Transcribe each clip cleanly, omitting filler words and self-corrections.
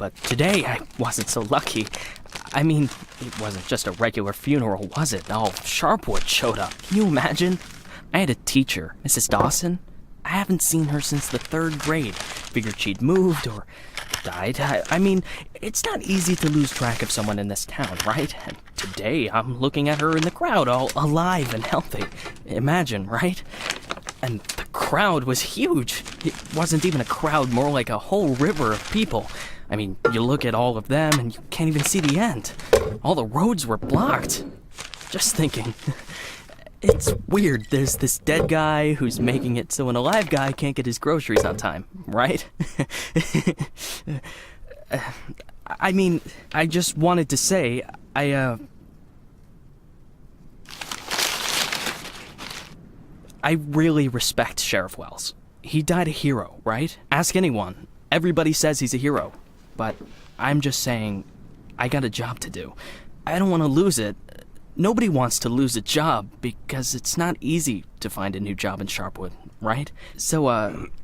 but today I wasn't so lucky. I mean, it wasn't just a regular funeral, was it? All Sharpwood showed up. Can you imagine? I had a teacher, Mrs. Dawson. I haven't seen her since the 3rd grade. Figured she'd moved or died. I mean, it's not easy to lose track of someone in this town, right? And today, I'm looking at her in the crowd, all alive and healthy. Imagine, right? And the crowd was huge. It wasn't even a crowd, more like a whole river of people. I mean, you look at all of them and you can't even see the end. All the roads were blocked. Just thinking. It's weird. There's this dead guy who's making it so an alive guy can't get his groceries on time, right? I mean, I just wanted to say, I really respect Sheriff Wells. He died a hero, right? Ask anyone. Everybody says he's a hero. But I'm just saying, I got a job to do. I don't want to lose it. Nobody wants to lose a job because it's not easy to find a new job in Sharpwood, right? So,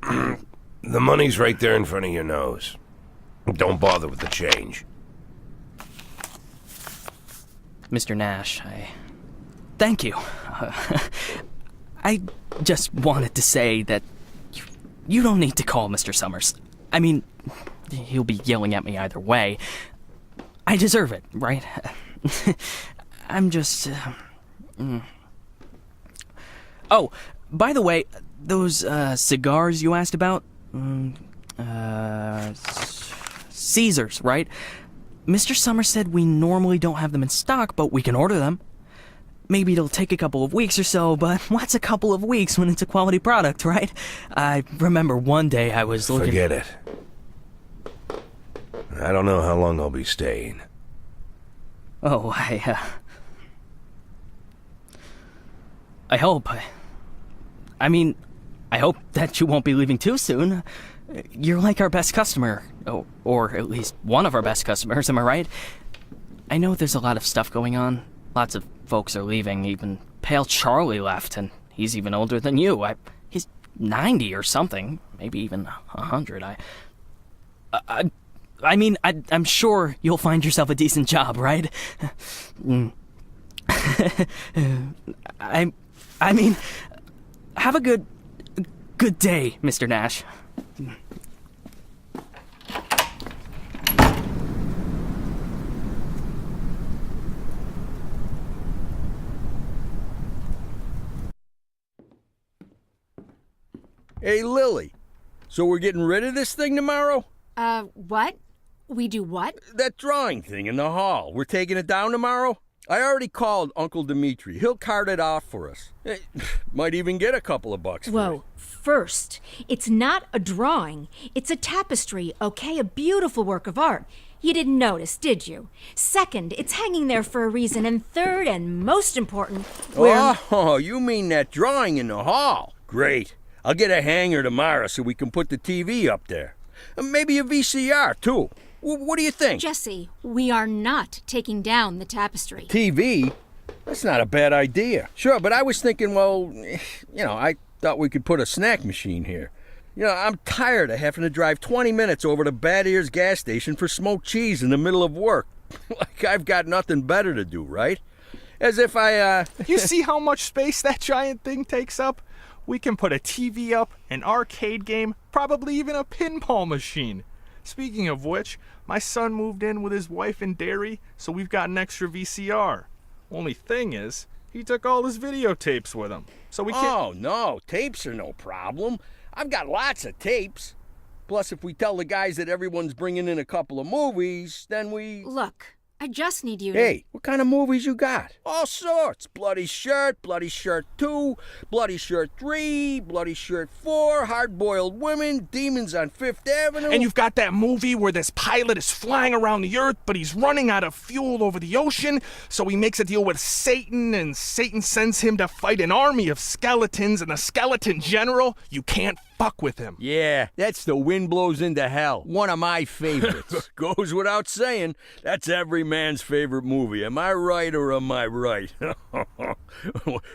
The money's right there in front of your nose. Don't bother with the change. Mr. Nash, thank you. I just wanted to say that you don't need to call Mr. Summers. I mean, he'll be yelling at me either way. I deserve it, right? I'm just... Oh, by the way, those cigars you asked about? Caesars, right? Mr. Summers said we normally don't have them in stock, but we can order them. Maybe it'll take a couple of weeks or so, but what's a couple of weeks when it's a quality product, right? I remember one day I was looking... Forget it. I don't know how long I'll be staying. Oh, I hope. I mean, I hope that you won't be leaving too soon. You're like our best customer. Or at least one of our best customers, am I right? I know there's a lot of stuff going on. Lots of folks are leaving. Even Pale Charlie left, and he's even older than you. He's 90 or something. Maybe even 100. I mean, I'm sure you'll find yourself a decent job, right? I mean, have a good day, Mr. Nash. Hey, Lily. So we're getting rid of this thing tomorrow? What? We do what? That drawing thing in the hall. We're taking it down tomorrow? I already called Uncle Dimitri. He'll cart it off for us. Might even get a couple of bucks for it. Whoa, first, it's not a drawing. It's a tapestry, okay? A beautiful work of art. You didn't notice, did you? Second, it's hanging there for a reason. And third, and most important, Oh, you mean that drawing in the hall? Great. I'll get a hanger tomorrow so we can put the TV up there. Maybe a VCR, too. What do you think? Jesse, we are not taking down the tapestry. TV? That's not a bad idea. Sure, but I was thinking, well, I thought we could put a snack machine here. I'm tired of having to drive 20 minutes over to Bad Ears gas station for smoked cheese in the middle of work. Like I've got nothing better to do, right? As if You see how much space that giant thing takes up? We can put a TV up, an arcade game, probably even a pinball machine. Speaking of which, my son moved in with his wife and dairy, so we've got an extra VCR. Only thing is, he took all his videotapes with him, so we can't... Oh, no, tapes are no problem. I've got lots of tapes. Plus, if we tell the guys that everyone's bringing in a couple of movies, then we... Look, I just need you to... Hey, what kind of movies you got? All sorts. Bloody Shirt 2, Bloody Shirt 3, Bloody Shirt 4, Hard-Boiled Women, Demons on Fifth Avenue. And you've got that movie where this pilot is flying around the earth, but he's running out of fuel over the ocean, so he makes a deal with Satan, and Satan sends him to fight an army of skeletons, and the skeleton general, you can't fuck with him. Yeah, that's The Wind Blows Into Hell. One of my favorites. Goes without saying, that's every man's favorite movie. Am I right or am I right?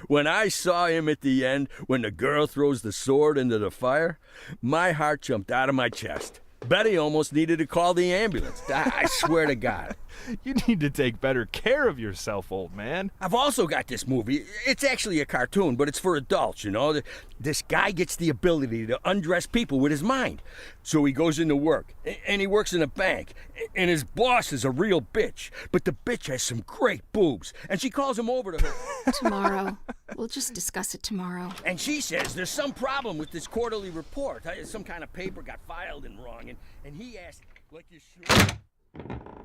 When I saw him at the end, when the girl throws the sword into the fire, my heart jumped out of my chest. Betty almost needed to call the ambulance. I swear to God. You need to take better care of yourself, old man. I've also got this movie. It's actually a cartoon, but it's for adults, you know. This guy gets the ability to undress people with his mind. So he goes into work, and he works in a bank, and his boss is a real bitch. But the bitch has some great boobs, and she calls him over to her. Tomorrow. We'll just discuss it tomorrow. And she says there's some problem with this quarterly report. Some kind of paper got filed in wrong, and he asked, like you should...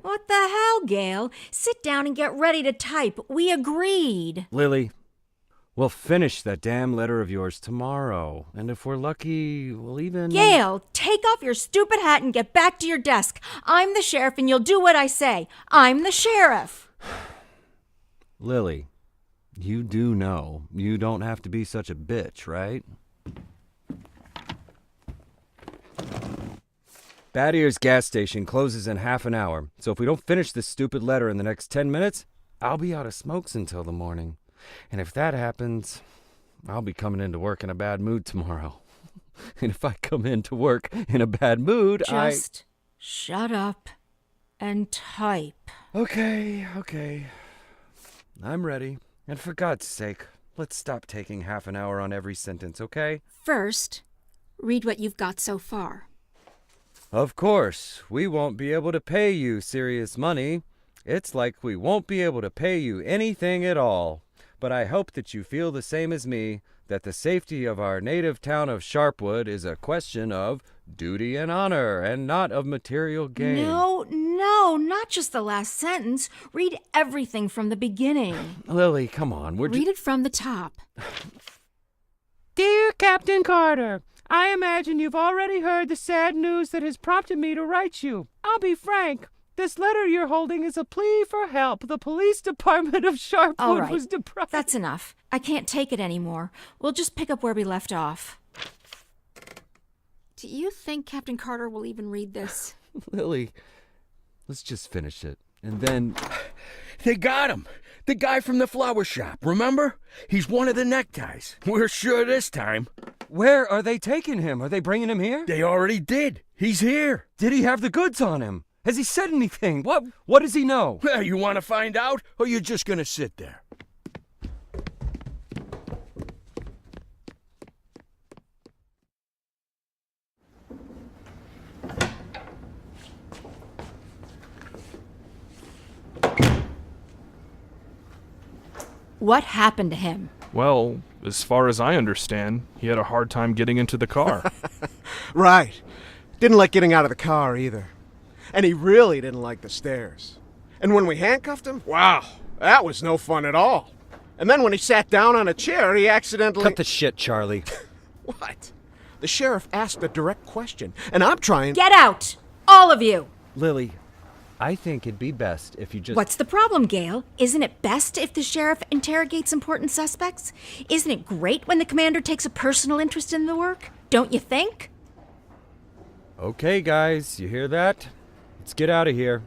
What the hell, Gail? Sit down and get ready to type. We agreed. Lily, we'll finish that damn letter of yours tomorrow. And if we're lucky, we'll even... Gail, take off your stupid hat and get back to your desk. I'm the sheriff and you'll do what I say. I'm the sheriff. Lily, you do know you don't have to be such a bitch, right? Bad Ears gas station closes in half an hour, so if we don't finish this stupid letter in the next 10 minutes, I'll be out of smokes until the morning. And if that happens, I'll be coming into work in a bad mood tomorrow. And if I come into work in a bad mood, Just shut up and type. Okay. I'm ready. And for God's sake, let's stop taking half an hour on every sentence, okay? First, read what you've got so far. Of course, we won't be able to pay you serious money. It's like we won't be able to pay you anything at all. But I hope that you feel the same as me, that the safety of our native town of Sharpwood is a question of duty and honor, and not of material gain. No, not just the last sentence. Read everything from the beginning. Lily, come on. Read it from the top. Dear Captain Carter, I imagine you've already heard the sad news that has prompted me to write you. I'll be frank. This letter you're holding is a plea for help. The police department of Sharpwood All right, was deprived. that's enough. I can't take it anymore. We'll just pick up where we left off. Do you think Captain Carter will even read this? Lily, let's just finish it. And then... They got him. The guy from the flower shop, remember? He's one of the neckties. We're sure this time. Where are they taking him? Are they bringing him here? They already did. He's here. Did he have the goods on him? Has he said anything? What does he know? Well, you want to find out, or you're just going to sit there? What happened to him? Well, as far as I understand, he had a hard time getting into the car. Right. Didn't like getting out of the car either. And he really didn't like the stairs. And when we handcuffed him, wow, that was no fun at all. And then when he sat down on a chair, he accidentally... Cut the shit, Charlie. What? The sheriff asked a direct question, and I'm trying... Get out! All of you! Lily, I think it'd be best if you just... What's the problem, Gail? Isn't it best if the sheriff interrogates important suspects? Isn't it great when the commander takes a personal interest in the work? Don't you think? Okay, guys, you hear that? Let's get out of here.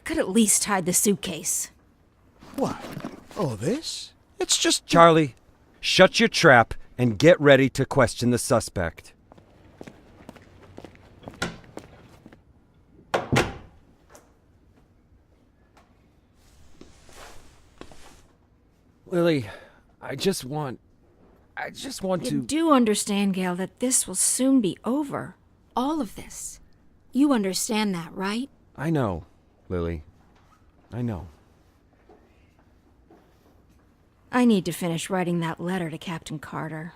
Could at least hide the suitcase. What? Oh, this? It's just... Charlie, shut your trap and get ready to question the suspect. Lily, I just want You to... do understand, Gail, that this will soon be over. All of this. You understand that, right? I know, Lily. I know. I need to finish writing that letter to Captain Carter.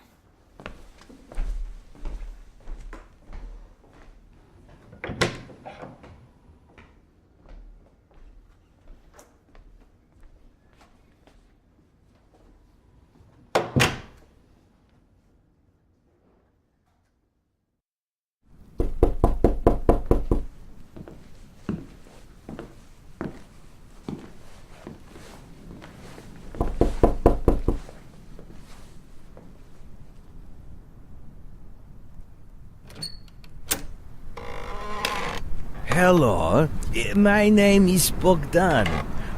Hello, my name is Bogdan.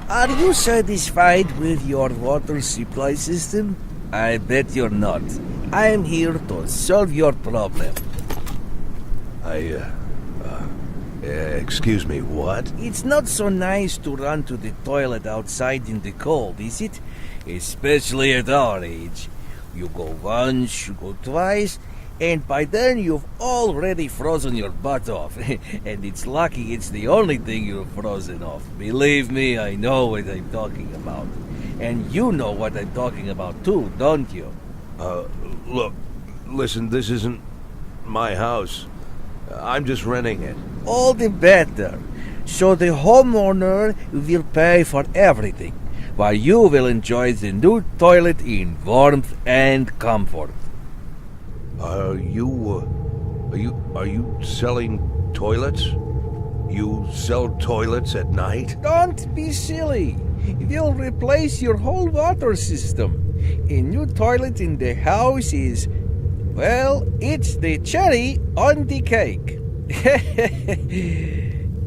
Are you satisfied with your water supply system? I bet you're not. I am here to solve your problem. Excuse me, what? It's not so nice to run to the toilet outside in the cold, is it? Especially at our age. You go once, you go twice, and by then you've already frozen your butt off. And it's lucky it's the only thing you've frozen off. Believe me, I know what I'm talking about. And you know what I'm talking about too, don't you? Look, listen, this isn't my house. I'm just renting it. All the better. So the homeowner will pay for everything, while you will enjoy the new toilet in warmth and comfort. Are you selling toilets? You sell toilets at night? Don't be silly. We'll replace your whole water system. A new toilet in the house is, well, it's the cherry on the cake.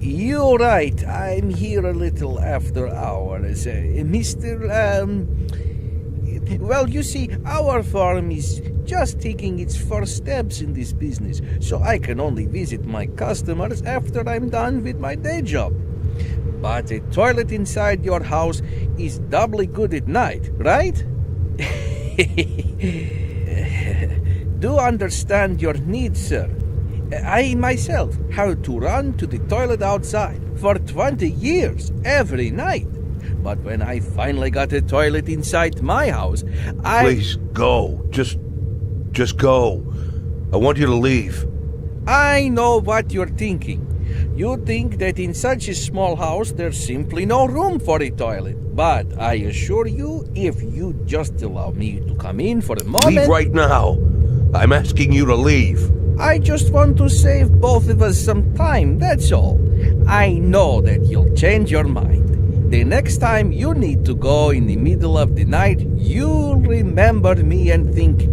You're right. I'm here a little after hours. Well, you see, our farm is just taking its first steps in this business, so I can only visit my customers after I'm done with my day job. But a toilet inside your house is doubly good at night, right? Do understand your needs, sir. I myself had to run to the toilet outside for 20 years every night. But when I finally got a toilet inside my house, Please go. Just go. I want you to leave. I know what you're thinking. You think that in such a small house there's simply no room for a toilet. But I assure you, if you just allow me to come in for a moment... Leave right now. I'm asking you to leave. I just want to save both of us some time, that's all. I know that you'll change your mind. The next time you need to go in the middle of the night, you'll remember me and think,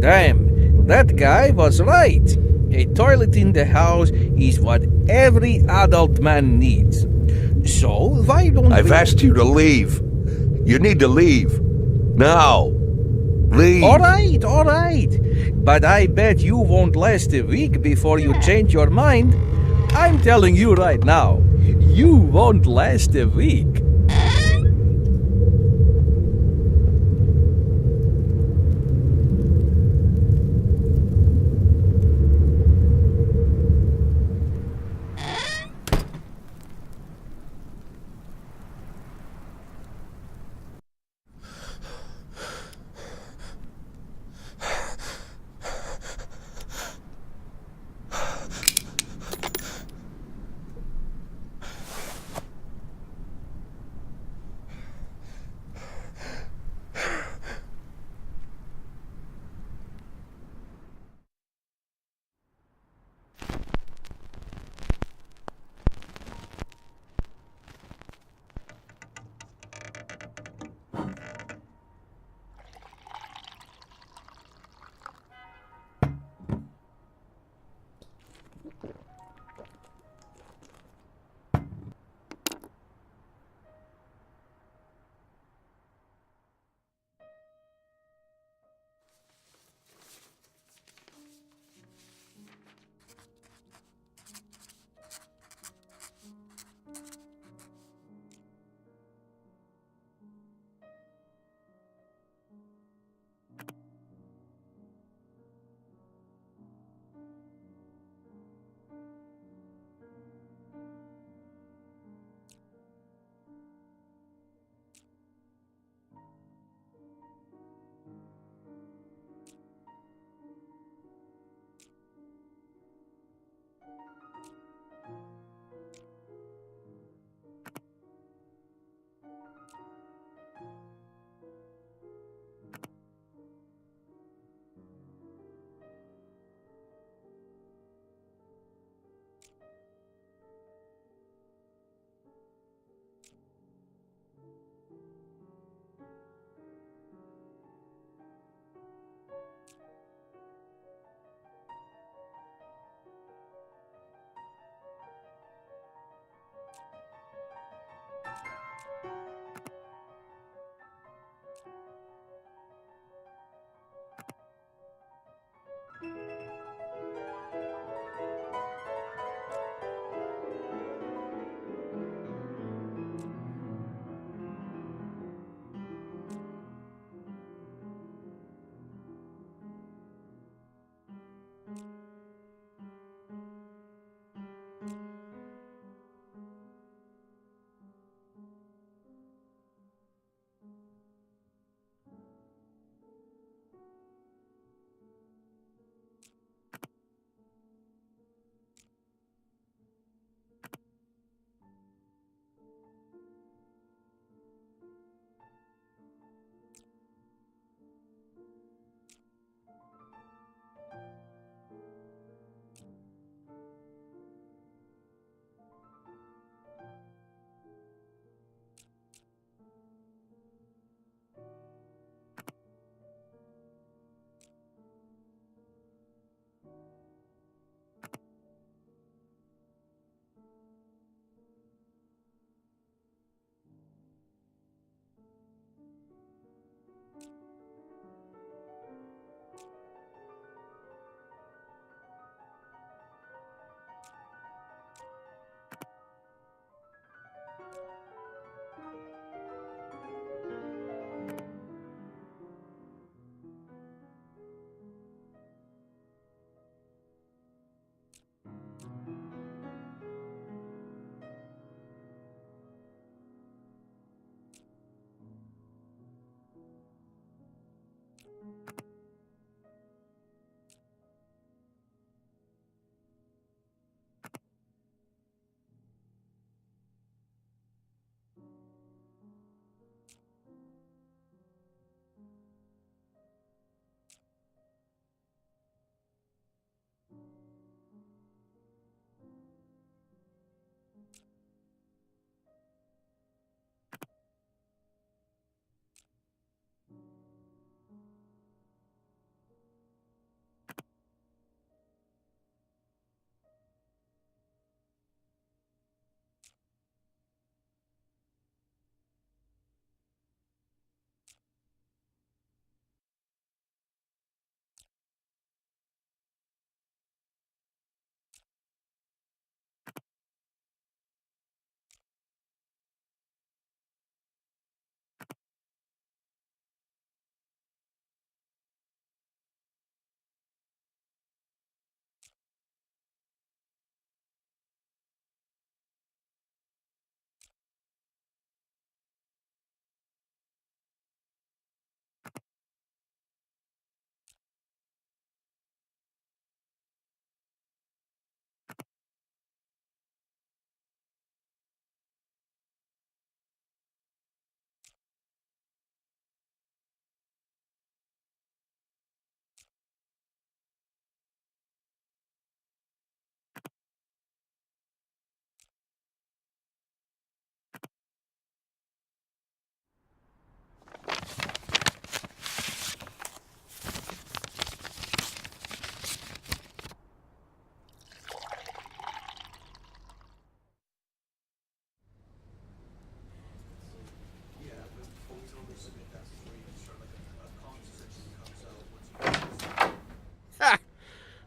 damn, that guy was right. A toilet in the house is what every adult man needs. So why don't I've asked you to leave. You need to leave. Now. Leave. All right. But I bet you won't last a week before you change your mind. I'm telling you right now, you won't last a week.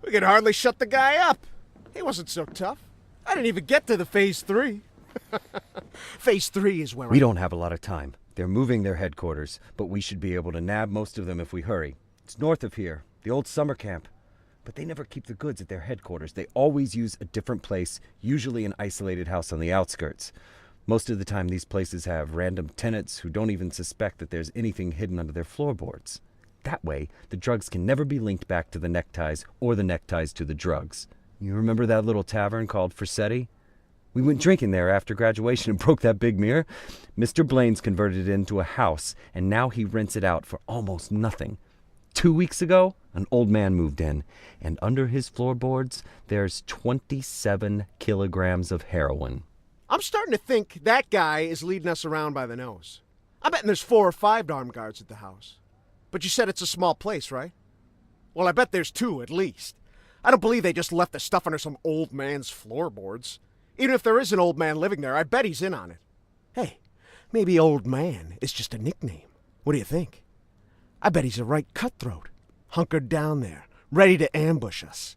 We could hardly shut the guy up. He wasn't so tough. I didn't even get to the Phase 3. Phase 3 is where We don't have a lot of time. They're moving their headquarters, but we should be able to nab most of them if we hurry. It's north of here, the old summer camp. But they never keep the goods at their headquarters. They always use a different place, usually an isolated house on the outskirts. Most of the time, these places have random tenants who don't even suspect that there's anything hidden under their floorboards. That way, the drugs can never be linked back to the neckties or the neckties to the drugs. You remember that little tavern called Forsetti? We went drinking there after graduation and broke that big mirror. Mr. Blaine's converted it into a house, and now he rents it out for almost nothing. 2 weeks ago, an old man moved in, and under his floorboards, there's 27 kilograms of heroin. I'm starting to think that guy is leading us around by the nose. I bet there's 4 or 5 armed guards at the house. But you said it's a small place, right? Well, I bet there's 2 at least. I don't believe they just left the stuff under some old man's floorboards. Even if there is an old man living there, I bet he's in on it. Hey, maybe old man is just a nickname. What do you think? I bet he's a right cutthroat, hunkered down there, ready to ambush us.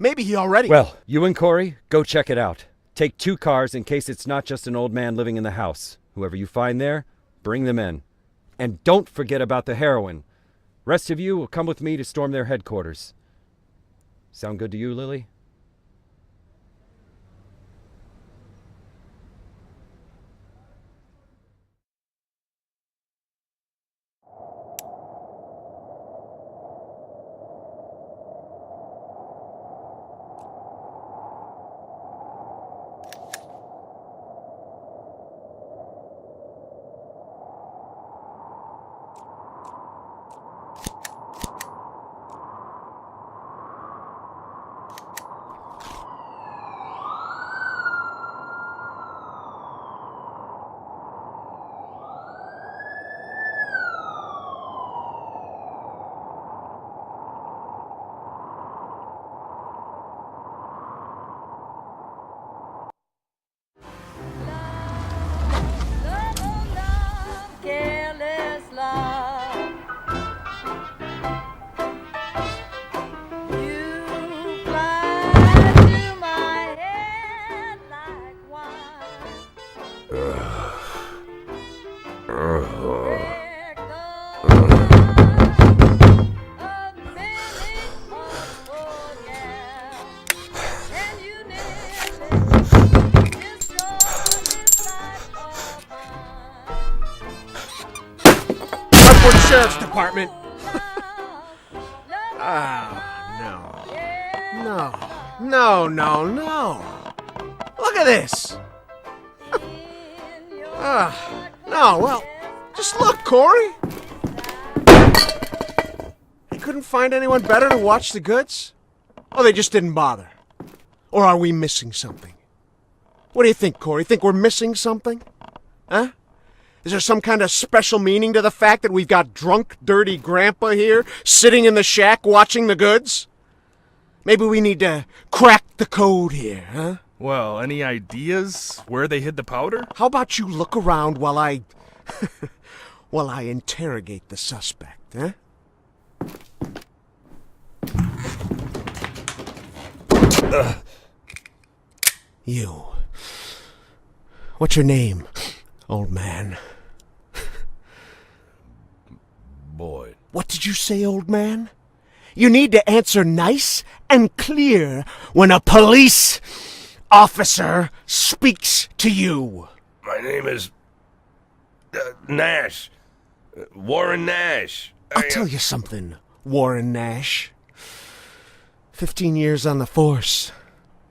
Maybe he already... Well, you and Corey, go check it out. Take 2 cars in case it's not just an old man living in the house. Whoever you find there, bring them in. And don't forget about the heroin. Rest of you will come with me to storm their headquarters. Sound good to you, Lily? Sheriff's Department. No. Look at this. No, well, just look, Corey. They couldn't find anyone better to watch the goods? Or they just didn't bother? Or are we missing something? What do you think, Corey? Think we're missing something? Huh? Is there some kind of special meaning to the fact that we've got drunk, dirty grandpa here, sitting in the shack watching the goods? Maybe we need to crack the code here, huh? Well, any ideas where they hid the powder? How about you look around while I... while I interrogate the suspect, huh? You. What's your name, old man? Boyd. What did you say, old man? You need to answer nice and clear when a police officer speaks to you. My name is... Nash. Warren Nash. I'll tell you something, Warren Nash. 15 years on the force.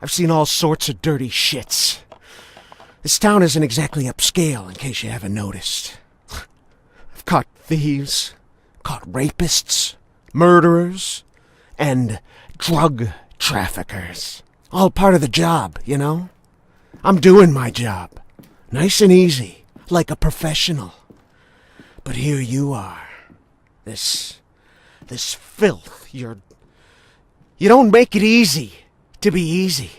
I've seen all sorts of dirty shits. This town isn't exactly upscale, in case you haven't noticed. I've caught thieves, caught rapists, murderers, and drug traffickers. All part of the job, you know? I'm doing my job. Nice and easy, like a professional. But here you are. This filth, you don't make it easy to be easy.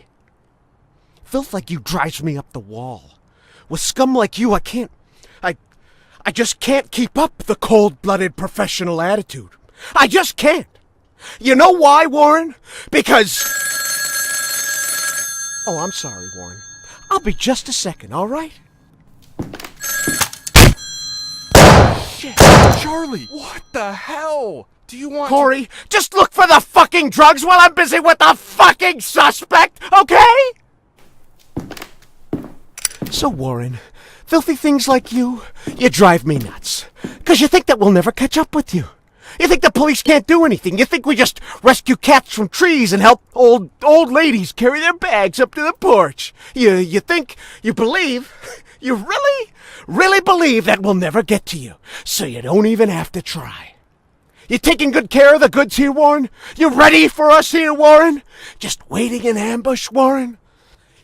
Filth like you drives me up the wall. With scum like you, I just can't keep up the cold-blooded professional attitude. I just can't. You know why, Warren? Because... Oh, I'm sorry, Warren. I'll be just a second, all right? Shit, Charlie, what the hell? Do you want Corey, just look for the fucking drugs while I'm busy with the fucking suspect, okay? So, Warren, filthy things like you drive me nuts. 'Cause you think that we'll never catch up with you. You think the police can't do anything. You think we just rescue cats from trees and help old ladies carry their bags up to the porch. You think, you believe, you really believe that we'll never get to you. So you don't even have to try. You taking good care of the goods here, Warren? You ready for us here, Warren? Just waiting in ambush, Warren?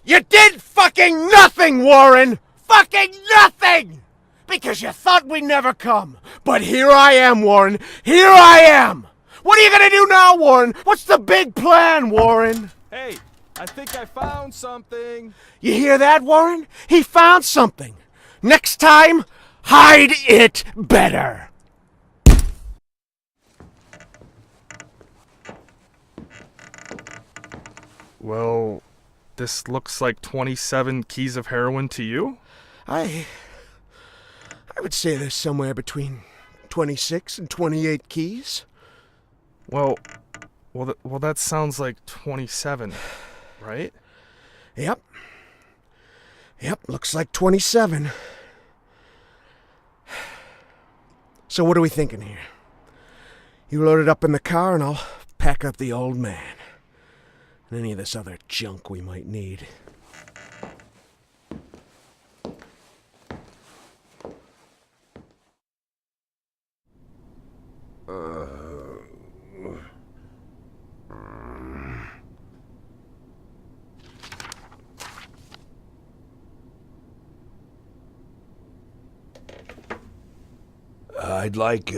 You did fucking nothing, Warren! Fucking nothing! Because you thought we'd never come. But here I am, Warren. Here I am! What are you gonna do now, Warren? What's the big plan, Warren? Hey, I think I found something. You hear that, Warren? He found something. Next time, hide it better. Well, this looks like 27 keys of heroin to you? I would say there's somewhere between 26 and 28 keys. Well, that sounds like 27, right? Yep. Looks like 27. So what are we thinking here? You load it up in the car and I'll pack up the old man. And any of this other junk we might need. I'd like,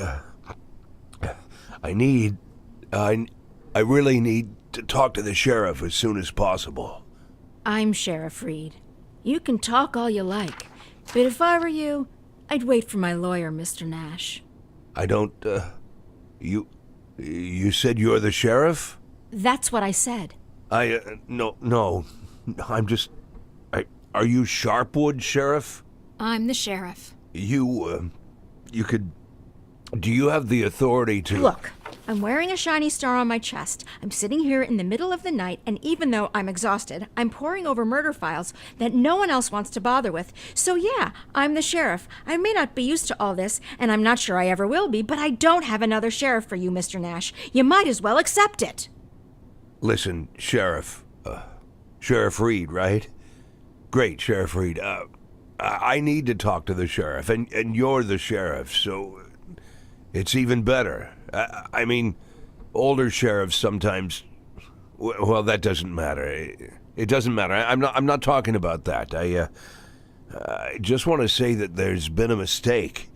I really need to talk to the sheriff as soon as possible. I'm Sheriff Reed. You can talk all you like, but if I were you, I'd wait for my lawyer, Mr. Nash. I don't, you said you're the sheriff? That's what I said. No, I'm just, are you Sharpwood, Sheriff? I'm the sheriff. You could, do you have the authority to... Look, I'm wearing a shiny star on my chest. I'm sitting here in the middle of the night, and even though I'm exhausted, I'm poring over murder files that no one else wants to bother with. So yeah, I'm the sheriff. I may not be used to all this, and I'm not sure I ever will be, but I don't have another sheriff for you, Mr. Nash. You might as well accept it. Listen, Sheriff. Sheriff Reed, right? Great, Sheriff Reed. I need to talk to the sheriff, and you're the sheriff, so it's even better. I mean, older sheriffs sometimes... Well, that doesn't matter. It doesn't matter. I'm not talking about that. I just want to say that there's been a mistake.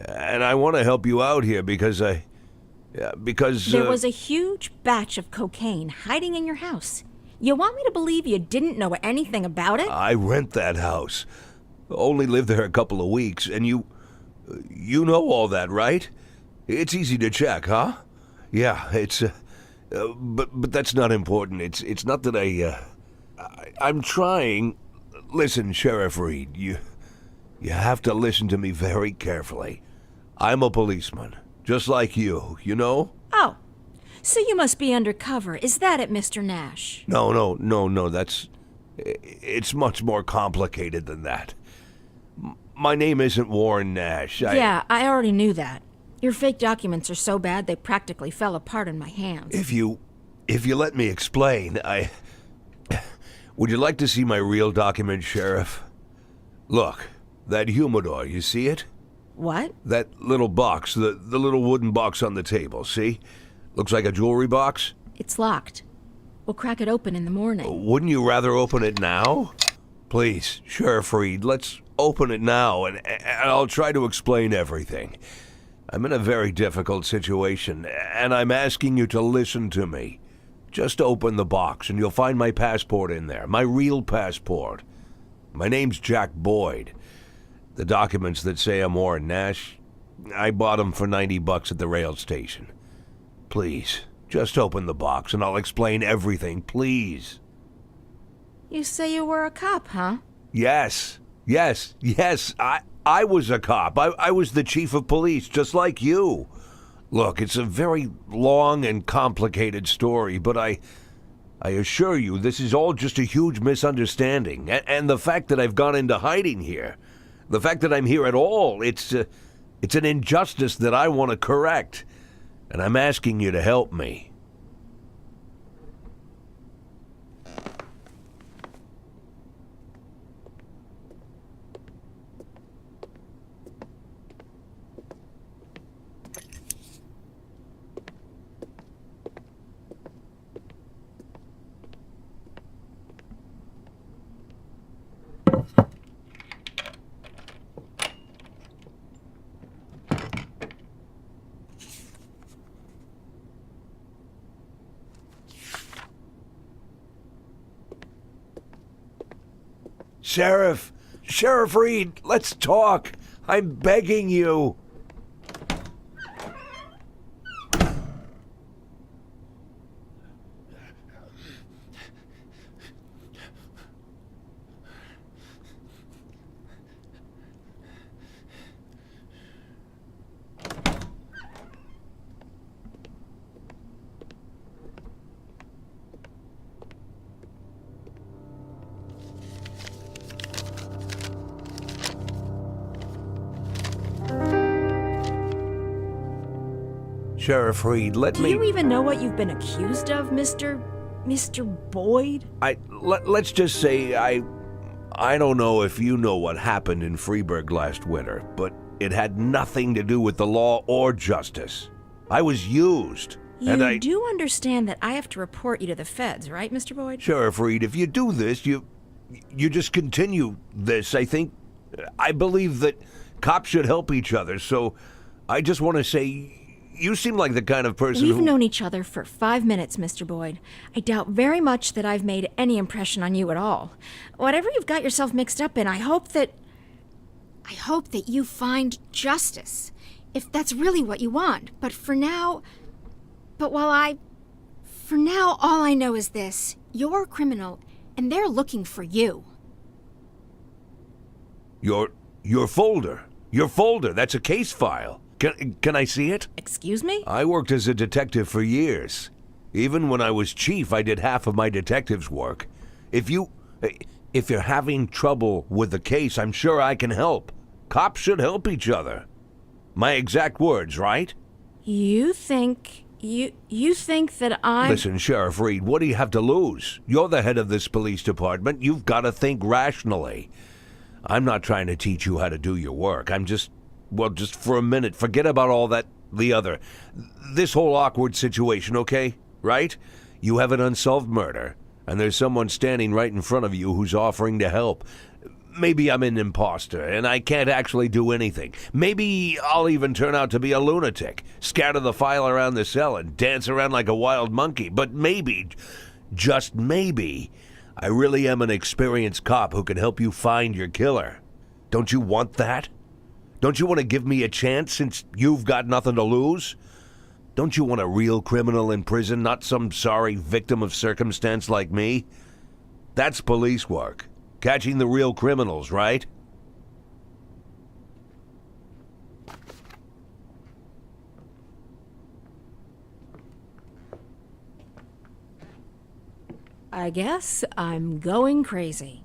And I want to help you out here because There was a huge batch of cocaine hiding in your house. You want me to believe you didn't know anything about it? I rent that house. Only lived there a couple of weeks, and you know all that, right? It's easy to check, huh? Yeah, it's, but that's not important. It's not that I'm trying. Listen, Sheriff Reed, you have to listen to me very carefully. I'm a policeman, just like you know? Oh, so you must be undercover. Is that it, Mr. Nash? No, it's much more complicated than that. My name isn't Warren Nash. Yeah, I already knew that. Your fake documents are so bad they practically fell apart in my hands. If you let me explain, would you like to see my real document, Sheriff? Look, that humidor, you see it? What? That little box, the little wooden box on the table, see? Looks like a jewelry box? It's locked. We'll crack it open in the morning. Wouldn't you rather open it now? Please, Sheriff Reed, let's open it now, and I'll try to explain everything. I'm in a very difficult situation, and I'm asking you to listen to me. Just open the box, and you'll find my passport in there, my real passport. My name's Jack Boyd. The documents that say I'm Warren Nash, I bought them for $90 at the rail station. Please, Just open the box and I'll explain everything, please. You say you were a cop, huh? Yes. I was a cop. I was the chief of police, just like you. Look, it's a very long and complicated story, but I assure you this is all just a huge misunderstanding. And the fact that I've gone into hiding here, the fact that I'm here at all, it's an injustice that I want to correct. And I'm asking you to help me. Sheriff Reed, let's talk. I'm begging you. Sheriff Reed, let me... Do you even know what you've been accused of, Mr. Boyd? Let's just say I don't know if you know what happened in Freeburg last winter, but it had nothing to do with the law or justice. I was used. You do understand that I have to report you to the feds, right, Mr. Boyd? Sheriff Reed, if you do this, you just continue this. I believe that cops should help each other, so I just want to say... You seem like the kind of person We've known each other for 5 minutes, Mr. Boyd. I doubt very much that I've made any impression on you at all. Whatever you've got yourself mixed up in, I hope that you find justice, if that's really what you want. But for now, all I know is this. You're a criminal, and they're looking for you. Your folder. That's a case file. Can I see it? Excuse me? I worked as a detective for years. Even when I was chief, I did half of my detective's work. If you're having trouble with the case, I'm sure I can help. Cops should help each other. My exact words, right? You think that I'm... Listen, Sheriff Reed, what do you have to lose? You're the head of this police department. You've got to think rationally. I'm not trying to teach you how to do your work. I'm just for a minute, forget about all that, this whole awkward situation, okay? Right? You have an unsolved murder, and there's someone standing right in front of you who's offering to help. Maybe I'm an imposter, and I can't actually do anything. Maybe I'll even turn out to be a lunatic, scatter the file around the cell and dance around like a wild monkey. But maybe, just maybe, I really am an experienced cop who can help you find your killer. Don't you want that? Don't you want to give me a chance since you've got nothing to lose? Don't you want a real criminal in prison, not some sorry victim of circumstance like me? That's police work. Catching the real criminals, right? I guess I'm going crazy.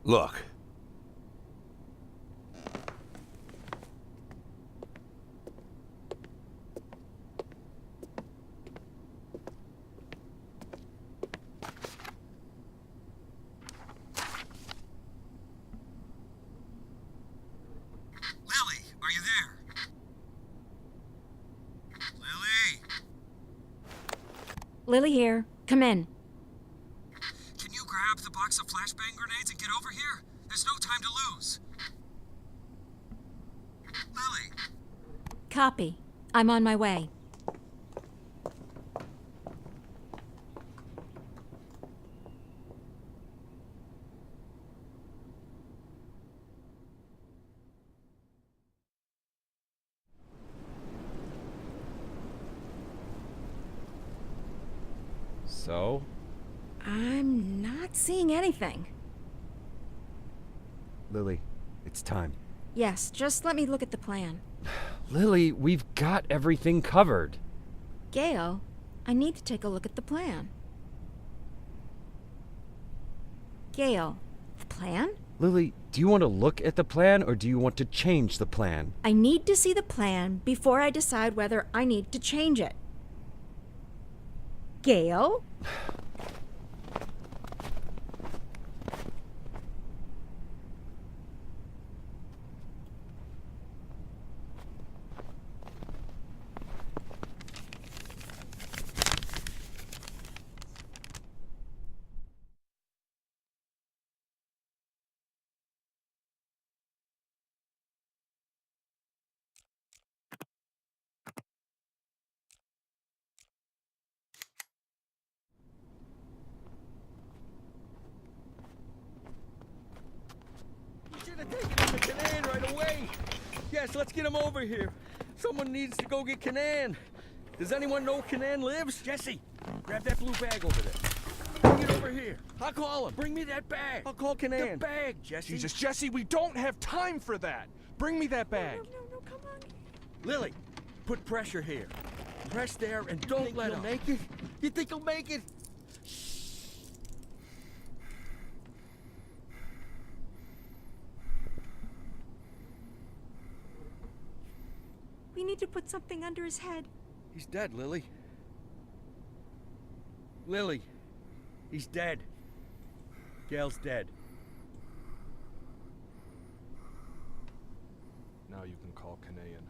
Look. Lily, are you there? Lily? Lily here. Come in. Can you grab the box of flashbang grenades and get over here? There's no time to lose. Lily? Copy. I'm on my way. So? I'm not seeing anything. Lily, it's time. Yes, just let me look at the plan. Lily, we've got everything covered. Gail, I need to take a look at the plan. Gail, the plan? Lily, do you want to look at the plan or do you want to change the plan? I need to see the plan before I decide whether I need to change it. Gail? You should have taken him to Canaan right away. Yes, let's get him over here. Someone needs to go get Canaan. Does anyone know where Canaan lives? Jesse, grab that blue bag over there. Bring it over here. I'll call him. Bring me that bag. I'll call Canaan. The bag, Jesse. Jesus, Jesse, we don't have time for that. Bring me that bag. No, come on. Lily, put pressure here. Press there and don't let him. Make it? You think he'll make it? We need to put something under his head. He's dead, Lily. Lily, he's dead. Gail's dead. Now you can call Canaan.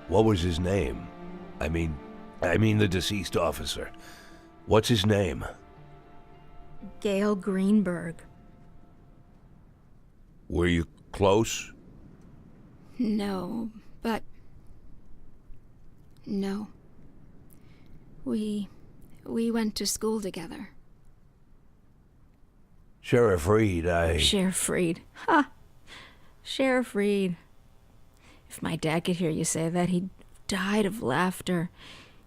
What was his name? I mean the deceased officer. What's his name? Gail Greenberg. Were you close? No, but... No. We went to school together. Sheriff Reed, Sheriff Reed. Ha! Sheriff Reed. If my dad could hear you say that, he'd died of laughter.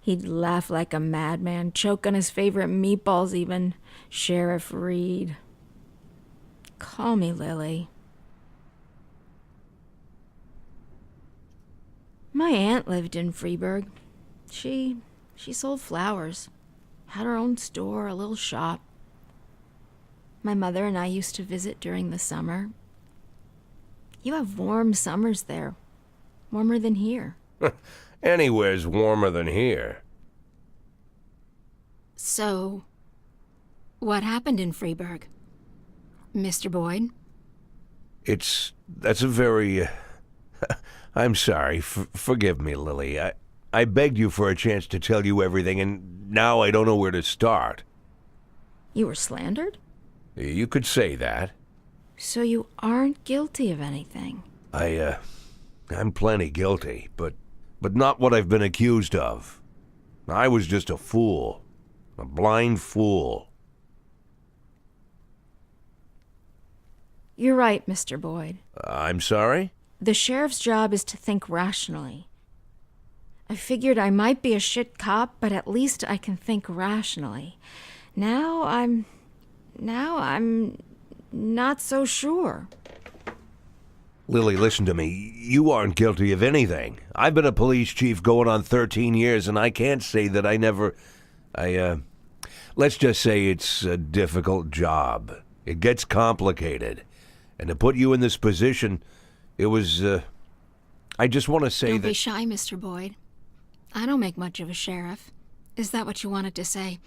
He'd laugh like a madman, choke on his favorite meatballs even. Sheriff Reed. Call me Lily. My aunt lived in Freeburg. She sold flowers. Had her own store, a little shop. My mother and I used to visit during the summer. You have warm summers there. Warmer than here. Anywhere's warmer than here. So, what happened in Freeburg? Mr. Boyd? That's a very... I'm sorry. Forgive me, Lily. I begged you for a chance to tell you everything, and now I don't know where to start. You were slandered? You could say that. So you aren't guilty of anything? I'm plenty guilty, but not what I've been accused of. I was just a fool. A blind fool. You're right, Mr. Boyd. I'm sorry? The sheriff's job is to think rationally. I figured I might be a shit cop, but at least I can think rationally. Now I'm not so sure. Lily, listen to me. You aren't guilty of anything. I've been a police chief going on 13 years, and I can't say that I never... let's just say it's a difficult job. It gets complicated. And to put you in this position, it was, I just want to say Don't that... be shy, Mr. Boyd. I don't make much of a sheriff. Is that what you wanted to say?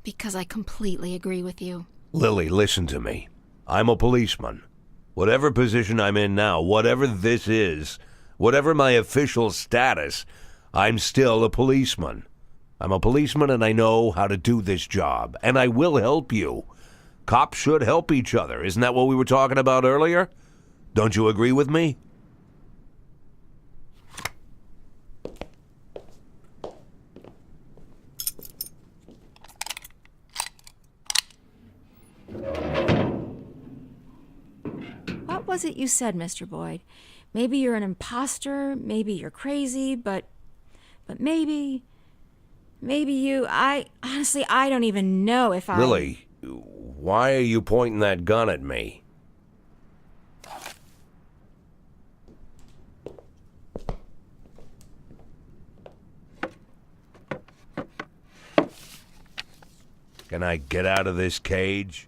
Because I completely agree with you. Lily, listen to me. I'm a policeman. Whatever position I'm in now, whatever this is, whatever my official status, I'm still a policeman. I'm a policeman and I know how to do this job. And I will help you. Cops should help each other. Isn't that what we were talking about earlier? Don't you agree with me? What was it you said, Mr. Boyd? Maybe you're an imposter, maybe you're crazy, but maybe you... honestly, I don't even know if I... Lily, why are you pointing that gun at me? Can I get out of this cage?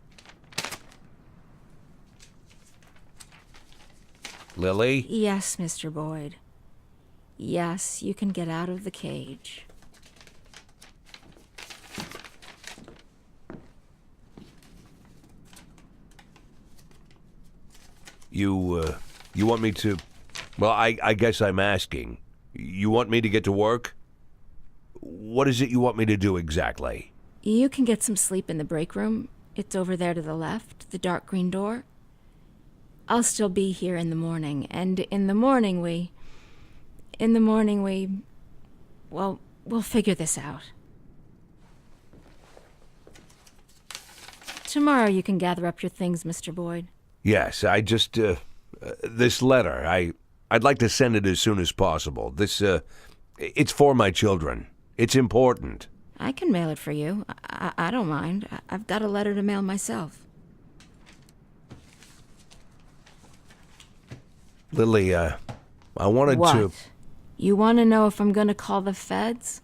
Lily? Yes, Mr. Boyd. Yes, you can get out of the cage. You want me to... Well, I guess I'm asking. You want me to get to work? What is it you want me to do exactly? You can get some sleep in the break room. It's over there to the left, the dark green door. I'll still be here in the morning, and in the morning we... Well, we'll figure this out. Tomorrow you can gather up your things, Mr. Boyd. Yes, I just... this letter, I'd like to send it as soon as possible. This, it's for my children. It's important. I can mail it for you. I don't mind. I've got a letter to mail myself. Lily, I wanted What? to... You want to know if I'm going to call the feds?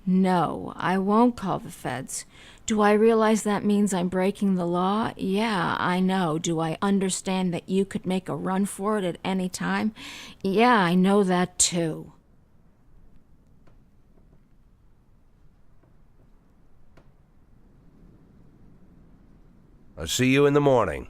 No, I won't call the feds. Do I realize that means I'm breaking the law? Yeah, I know. Do I understand that you could make a run for it at any time? Yeah, I know that too. I'll see you in the morning.